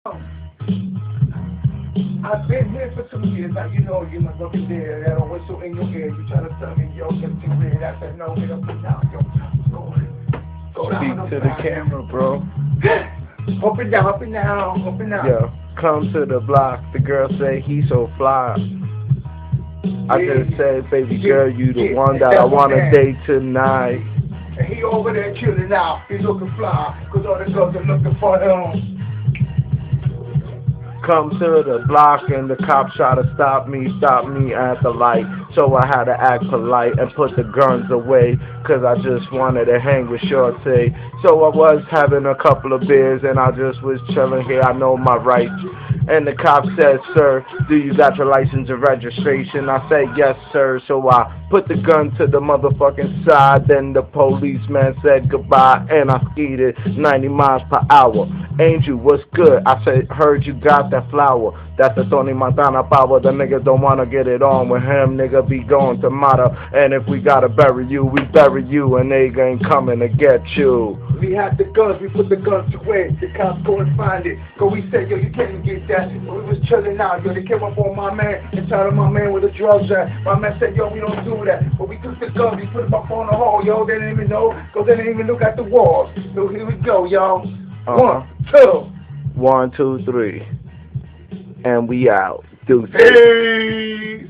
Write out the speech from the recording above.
I've been here for 2 years now. You know you must be there. That don't whistle in your ear. You try to tell me, yo, everything red. I said, no, get up and down, yo. Go Speak down, to the camera, bro. up and down, up and down, up and down. Yo, come to the block. The girl say he so fly. I just said, baby girl, you the one that I wanna date tonight. And he over there chilling out. He's looking fly. Cause all the girls are looking for him. Come to the block and the cops try to stop me at the light. So I had to act polite and put the guns away, cause I just wanted to hang with Shorty. So I was having a couple of beers and I just was chilling here, I know my rights. And the cop said, sir, do you got your license and registration? I said, yes, sir. So I put the gun to the motherfucking side. Then the policeman said goodbye and I skeeted 90 miles per hour. Angel, what's good? I said, heard you got that flower. That's the Tony Montana power. The niggas don't wanna get it on with him. Nigga be going to Mata. And if we gotta bury you, we bury you. And they ain't coming to get you. We had the guns, we put the guns away. The cops go and find it. Go, we said, yo, you can't get that. But we was chilling out, yo. They came up on my man and told my man where the drugs at. My man said, yo, we don't do that. But we took the guns, we put them up on the hall, yo. They didn't even know, cause they didn't even look at the walls. So here we go, y'all. 1, 2. 1, 2, 3. And we out. Deuces. Peace.